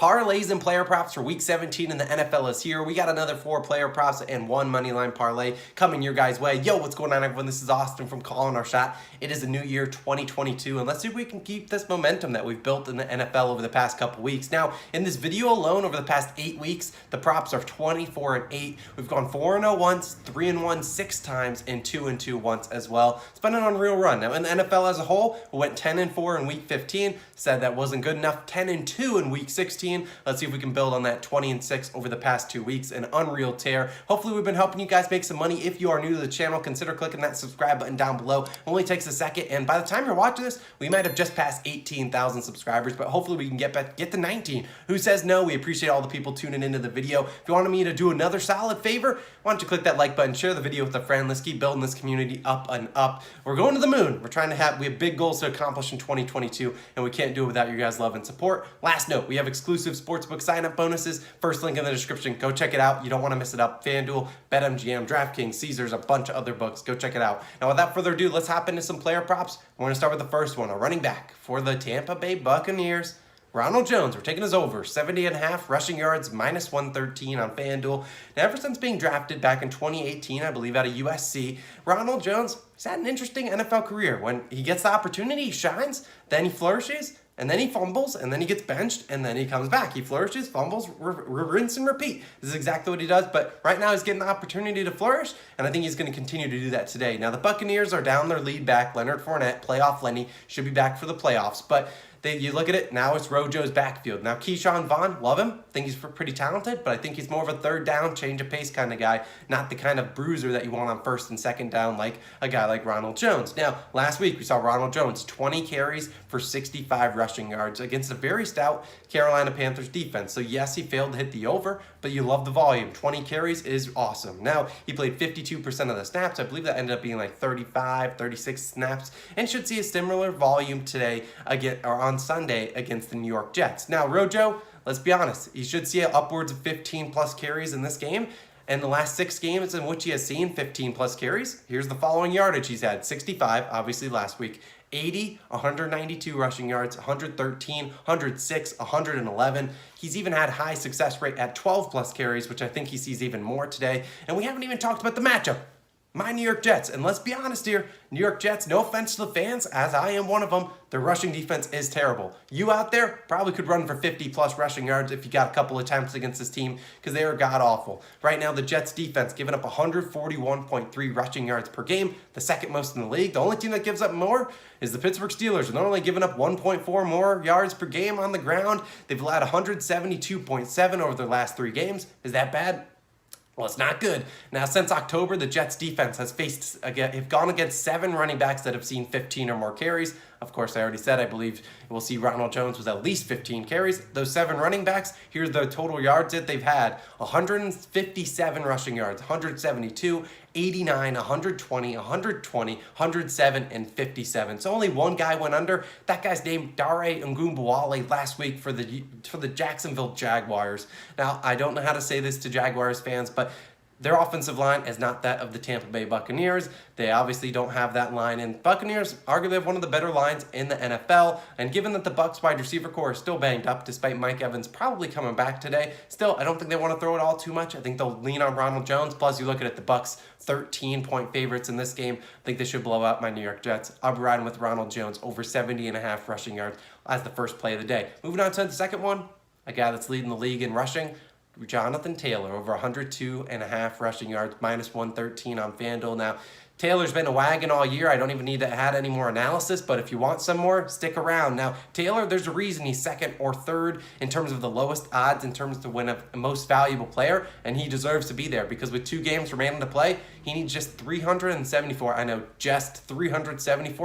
Parlays and player props for Week 17 in the NFL is here. We got another 4 player props and 1 moneyline parlay coming your guys' way. Yo, what's going on, everyone? This is Austin from Calling Our Shot. It is a new year, 2022, and let's see if we can keep this momentum that we've built in the NFL over the past couple weeks. Now, in this video alone, over the past 8 weeks, the props are 24-8. We've gone 4-0 once, 3-1 6 times, and 2-2 once as well. It's been an unreal run. Now, in the NFL as a whole, we went 10-4 in Week 15. Said that wasn't good enough. 10-2 in Week 16. Let's see if we can build on that 20-6 over the past 2 weeks. An unreal tear. Hopefully we've been helping you guys make some money. If you are new to the channel, consider clicking that subscribe button down below. It only takes a second, and by the time you're watching this, we might have just passed 18,000 subscribers, but hopefully we can get to 19. Who says no? We appreciate all the people tuning into the video. If you wanted me to do another solid favor, why don't you click that like button, share the video with a friend. Let's keep building this community up and up. We're going to the moon. We have big goals to accomplish in 2022, and we can't do it without your guys' love and support. Last note, we have exclusive sportsbook sign-up bonuses. First link in the description. Go check it out. You don't want to miss it up. FanDuel, BetMGM, DraftKings, Caesars, a bunch of other books. Go check it out. Now, without further ado, let's hop into some player props. We're going to start with the first one, a running back for the Tampa Bay Buccaneers. Ronald Jones, we're taking his over, 70.5 rushing yards, minus 113 on FanDuel. Now, ever since being drafted back in 2018, I believe, out of USC, Ronald Jones has had an interesting NFL career. When he gets the opportunity, he shines, then he flourishes, and then he fumbles, and then he gets benched, and then he comes back. He flourishes, fumbles, rinse and repeat. This is exactly what he does, but right now he's getting the opportunity to flourish, and I think he's going to continue to do that today. Now, the Buccaneers are down their lead back, Leonard Fournette, playoff Lenny, should be back for the playoffs, but you look at it, now it's Rojo's backfield. Now, Keyshawn Vaughn, love him. Think he's pretty talented, but I think he's more of a third down, change of pace kind of guy, not the kind of bruiser that you want on first and second down like a guy like Ronald Jones. Now, last week we saw Ronald Jones, 20 carries for 65 rushing yards against a very stout Carolina Panthers defense. So yes, he failed to hit the over, but you love the volume. 20 carries is awesome. Now, he played 52% of the snaps. I believe that ended up being like 35, 36 snaps, and should see a similar volume today on Sunday against the New York Jets. Now, Rojo, let's be honest, he should see upwards of 15 plus carries in this game. And the last 6 games in which he has seen 15 plus carries, here's the following yardage he's had. 65, obviously last week, 80, 192 rushing yards, 113, 106, 111. He's even had high success rate at 12 plus carries, which I think he sees even more today. And we haven't even talked about the matchup. My New York Jets, and let's be honest here, New York Jets, no offense to the fans, as I am one of them, their rushing defense is terrible. You out there probably could run for 50 plus rushing yards if you got a couple attempts against this team, because they are god-awful. Right now, the Jets defense giving up 141.3 rushing yards per game, the second most in the league. The only team that gives up more is the Pittsburgh Steelers, and they're only giving up 1.4 more yards per game on the ground. They've allowed 172.7 over their last 3 games. Is that bad? Well, it's not good. Now, since October, the Jets defense have gone against 7 running backs that have seen 15 or more carries. Of course, I already said I believe we'll see Ronald Jones with at least 15 carries. Those 7 running backs, here's the total yards that they've had. 157 rushing yards, 172, 89, 120, 120, 107, and 57. So only one guy went under. That guy's named Dare Ngumbuwale last week for the Jacksonville Jaguars. Now, I don't know how to say this to Jaguars fans, but their offensive line is not that of the Tampa Bay Buccaneers. They obviously don't have that line. And Buccaneers arguably have one of the better lines in the NFL. And given that the Bucs wide receiver core is still banged up, despite Mike Evans probably coming back today, still, I don't think they want to throw it all too much. I think they'll lean on Ronald Jones. Plus, you look at it, the Bucs 13-point favorites in this game. I think they should blow out my New York Jets. I'll be riding with Ronald Jones over 70.5 rushing yards as the first play of the day. Moving on to the second one, a guy that's leading the league in rushing, Jonathan Taylor, over 102.5 rushing yards, minus 113 on FanDuel. Now, Taylor's been a wagon all year. I don't even need to add any more analysis, but if you want some more, stick around. Now, Taylor, there's a reason he's second or third in terms of the lowest odds in terms to win a most valuable player, and he deserves to be there because with 2 games remaining to play, he needs just 374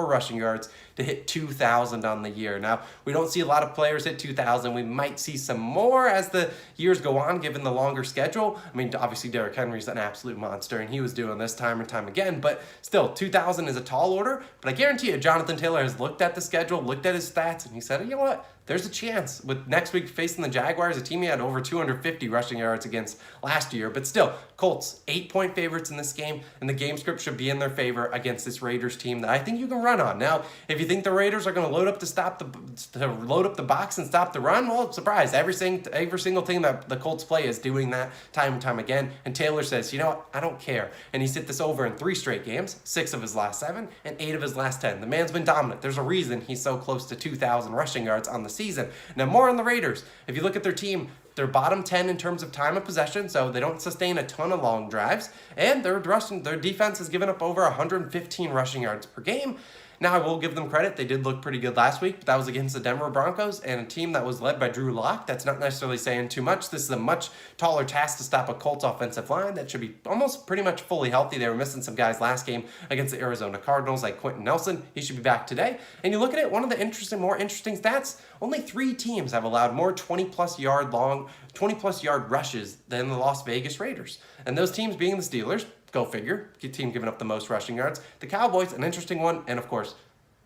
rushing yards to hit 2,000 on the year. Now, we don't see a lot of players hit 2,000. We might see some more as the years go on, given the longer schedule. I mean, obviously, Derrick Henry's an absolute monster, and he was doing this time and time again, but still, 2,000 is a tall order. But I guarantee you, Jonathan Taylor has looked at the schedule, looked at his stats, and he said, you know what? there's a chance with next week facing the Jaguars, a team he had over 250 rushing yards against last year. But still, Colts, 8-point favorites in this game, and the game script should be in their favor against this Raiders team that I think you can run on. Now, if you think the Raiders are going to load up the box and stop the run, well, surprise, every single team that the Colts play is doing that time and time again. And Taylor says, you know what, I don't care. And he's hit this over in 3 straight games, 6 of his last 7, and 8 of his last 10. The man's been dominant. There's a reason he's so close to 2,000 rushing yards on the season. Now, more on the Raiders. If you look at their team, they're bottom 10 in terms of time of possession, so they don't sustain a ton of long drives, and their defense has given up over 115 rushing yards per game. Now, I will give them credit. They did look pretty good last week, but that was against the Denver Broncos and a team that was led by Drew Lock. That's not necessarily saying too much. This is a much taller task to stop a Colts offensive line that should be almost pretty much fully healthy. They were missing some guys last game against the Arizona Cardinals, like Quentin Nelson. He should be back today. And you look at it, one of the more interesting stats, only 3 teams have allowed more 20-plus yard rushes than the Las Vegas Raiders. And those teams being the Steelers, go figure, team giving up the most rushing yards, the Cowboys, an interesting one, and of course,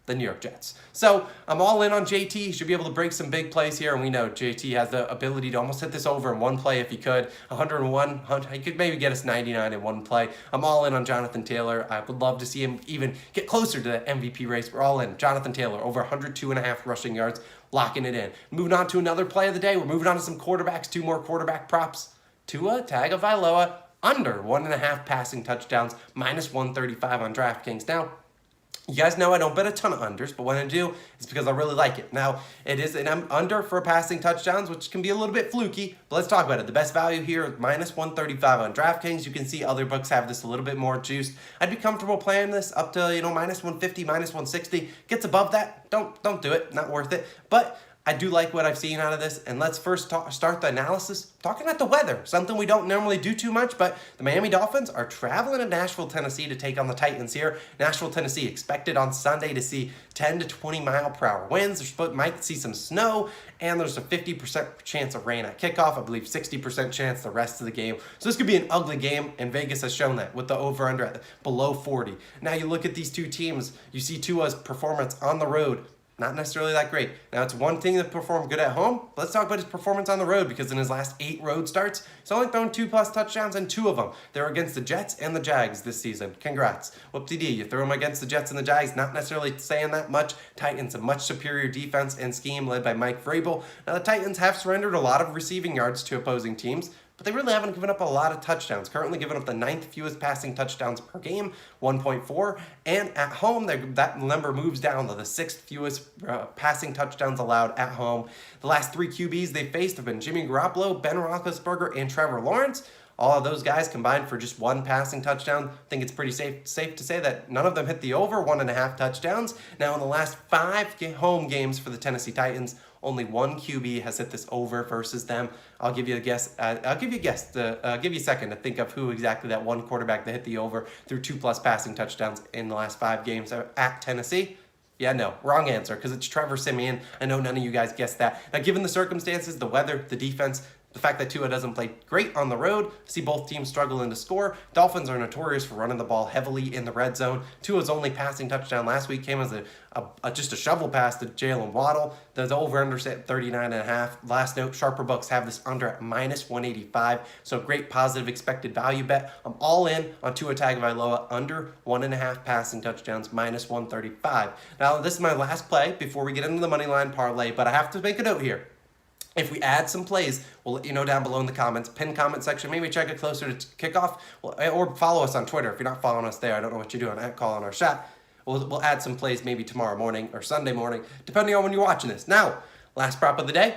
the New York Jets. So I'm all in on JT. He should be able to break some big plays here, and we know JT has the ability to almost hit this over in one play if he could. 101, he could maybe get us 99 in one play. I'm all in on Jonathan Taylor. I would love to see him even get closer to the MVP race. We're all in. Jonathan Taylor, over 102.5 rushing yards, locking it in. Moving on to another play of the day. We're moving on to some quarterbacks, 2 more quarterback props. Tua Tagovailoa, under 1.5 passing touchdowns, minus 135 on DraftKings. Now, you guys know I don't bet a ton of unders, but when I do, it's because I really like it. Now, it is an under for passing touchdowns, which can be a little bit fluky, but let's talk about it. The best value here is minus 135 on DraftKings. You can see other books have this a little bit more juiced. I'd be comfortable playing this up to, minus 150, minus 160. Gets above that, don't do it, not worth it. But I do like what I've seen out of this, and let's first start the analysis talking about the weather, something we don't normally do too much, but the Miami Dolphins are traveling to Nashville, Tennessee to take on the Titans here. Nashville, Tennessee, expected on Sunday to see 10 to 20 mile per hour winds. Might see some snow, and there's a 50% chance of rain at kickoff. I believe 60% chance the rest of the game. So this could be an ugly game, and Vegas has shown that with the over-under at below 40. Now you look at these two teams, you see Tua's performance on the road, not necessarily that great. Now, it's one thing to perform good at home. But let's talk about his performance on the road, because in his last 8 road starts, he's only thrown 2+ touchdowns, and 2 of them, they're against the Jets and the Jags this season. Congrats. Whoop-de-dee. You throw them against the Jets and the Jags, not necessarily saying that much. Titans, a much superior defense and scheme led by Mike Vrabel. Now, the Titans have surrendered a lot of receiving yards to opposing teams, but they really haven't given up a lot of touchdowns. Currently giving up the 9th fewest passing touchdowns per game, 1.4. And at home, that number moves down to the 6th fewest passing touchdowns allowed at home. The last 3 QBs they faced have been Jimmy Garoppolo, Ben Roethlisberger, and Trevor Lawrence. All of those guys combined for just 1 passing touchdown. I think it's pretty safe to say that none of them hit the over, 1.5 touchdowns. Now, in the last 5 home games for the Tennessee Titans, only 1 QB has hit this over versus them. I'll give you a guess. I'll give you a second to think of who exactly that one quarterback that hit the over through 2+ passing touchdowns in the last 5 games at Tennessee. Yeah, no, wrong answer, because it's Trevor Siemian. I know none of you guys guessed that. Now, given the circumstances, the weather, the defense, the fact that Tua doesn't play great on the road, see both teams struggling to score. Dolphins are notorious for running the ball heavily in the red zone. Tua's only passing touchdown last week came as just a shovel pass to Jalen Waddle. The over-under set 39.5. Last note, sharper books have this under at minus 185. So great positive expected value bet. I'm all in on Tua Tagovailoa under 1.5 passing touchdowns, minus 135. Now, this is my last play before we get into the money line parlay, but I have to make a note here. If we add some plays, we'll let you know down below in the comments. Pin comment section. Maybe check it closer to kickoff. Or follow us on Twitter. If you're not following us there, I don't know what you're doing. At Calling Our Shot. We'll add some plays maybe tomorrow morning or Sunday morning, depending on when you're watching this. Now, last prop of the day.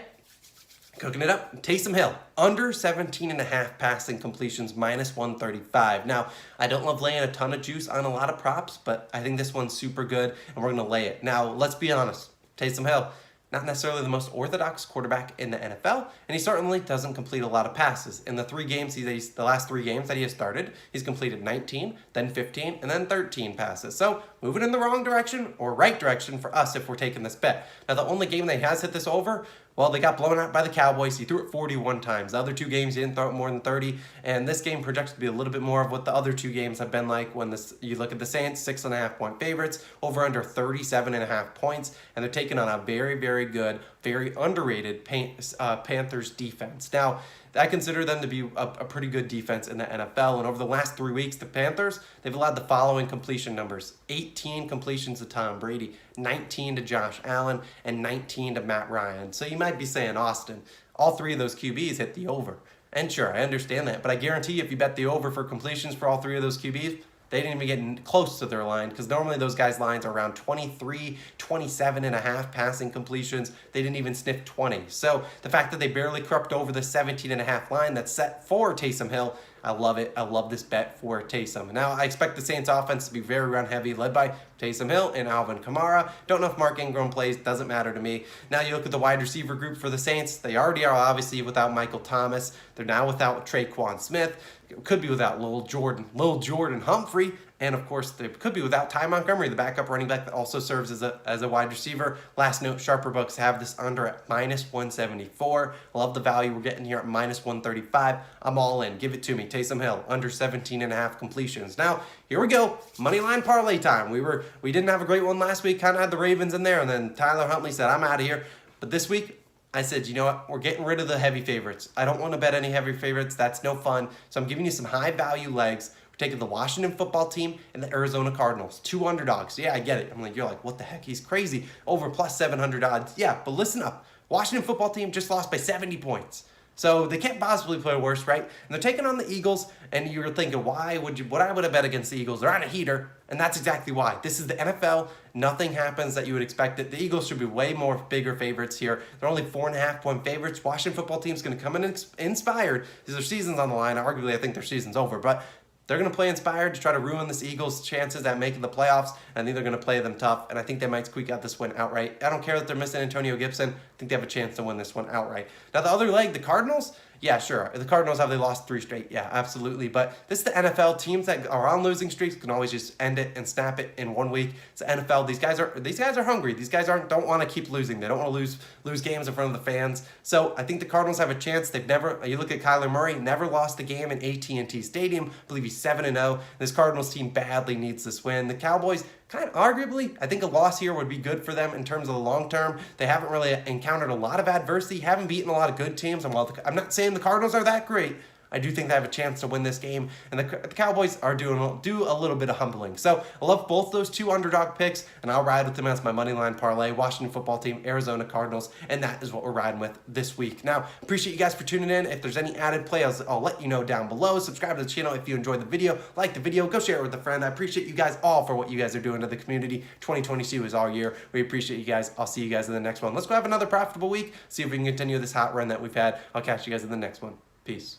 Cooking it up. Taysom Hill. Under 17.5 passing completions, minus 135. Now, I don't love laying a ton of juice on a lot of props, but I think this one's super good, and we're going to lay it. Now, let's be honest. Taysom Hill, not necessarily the most orthodox quarterback in the NFL, and he certainly doesn't complete a lot of passes. In the last 3 games that he has started, he's completed 19, then 15, and then 13 passes. So, moving in the wrong direction or right direction for us if we're taking this bet. Now, the only game that he has hit this over Well, they got blown out by the Cowboys. He threw it 41 times. The other two games, he didn't throw it more than 30. And this game projects to be a little bit more of what the other two games have been like when you look at the Saints, 6.5-point favorites, over under 37.5 points. And they're taking on a very, very good, very underrated Panthers defense. Now, I consider them to be a pretty good defense in the NFL. And over the last 3 weeks, the Panthers, they've allowed the following completion numbers: 18 completions to Tom Brady, 19 to Josh Allen, and 19 to Matt Ryan. So you might be saying, Austin, all three of those QBs hit the over. And sure, I understand that. But I guarantee if you bet the over for completions for all three of those QBs, they didn't even get close to their line, because normally those guys' lines are around 23, 27.5 passing completions. They didn't even sniff 20. So the fact that they barely crept over the 17.5 line that's set for Taysom Hill, I love it. I love this bet for Taysom. Now, I expect the Saints offense to be very run-heavy, led by Taysom Hill and Alvin Kamara. Don't know if Mark Ingram plays. Doesn't matter to me. Now, you look at the wide receiver group for the Saints. They already are obviously without Michael Thomas. They're now without Traquan Smith. Could be without Lil Jordan Humphrey. And, of course, they could be without Ty Montgomery, the backup running back that also serves as a wide receiver. Last note, Sharper Bucks have this under at -174. Love the value we're getting here at -135. I'm all in. Give it to me. Taysom Hill, under 17.5 completions. Now, here we go. Moneyline parlay time. We didn't have a great one last week. Kind of had the Ravens in there. And then Tyler Huntley said, I'm out of here. But this week, I said, you know what? We're getting rid of the heavy favorites. I don't want to bet any heavy favorites. That's no fun. So I'm giving you some high-value legs. We're taking the Washington football team and the Arizona Cardinals. 2 underdogs. Yeah, I get it. You're like, what the heck? He's crazy. Over plus 700 odds. Yeah, but listen up. Washington football team just lost by 70 points. So they can't possibly play worse, right? And they're taking on the Eagles, and you're thinking, what I would have bet against the Eagles? They're on a heater, and that's exactly why. This is the NFL. Nothing happens that you would expect it. The Eagles should be way more bigger favorites here. They're only 4.5-point favorites. Washington football team's going to come in inspired. Their season's on the line. Arguably, I think their season's over, but they're going to play inspired to try to ruin this Eagles' chances at making the playoffs. I think they're going to play them tough, and I think they might squeak out this win outright. I don't care that they're missing Antonio Gibson. I think they have a chance to win this one outright. Now, the other leg, the Cardinals, yeah, sure. The Cardinals, have they lost 3 straight? Yeah, absolutely. But this is the NFL. Teams that are on losing streaks can always just end it and snap it in 1 week. It's the NFL. These guys are hungry. These guys don't want to keep losing. They don't want to lose games in front of the fans. So I think the Cardinals have a chance. You look at Kyler Murray, never lost a game in AT&T Stadium. I believe he's 7-0. This Cardinals team badly needs this win. The Cowboys, kind of arguably, I think a loss here would be good for them in terms of the long term. They haven't really encountered a lot of adversity, haven't beaten a lot of good teams. And while I'm not saying the Cardinals are that great, I do think they have a chance to win this game, and the Cowboys are do a little bit of humbling. So I love both those 2 underdog picks, and I'll ride with them as my moneyline parlay. Washington football team, Arizona Cardinals, and that is what we're riding with this week. Now, appreciate you guys for tuning in. If there's any added play, I'll let you know down below. Subscribe to the channel if you enjoyed the video. Like the video, go share it with a friend. I appreciate you guys all for what you guys are doing to the community. 2022 is our year. We appreciate you guys. I'll see you guys in the next one. Let's go have another profitable week. See if we can continue this hot run that we've had. I'll catch you guys in the next one. Peace.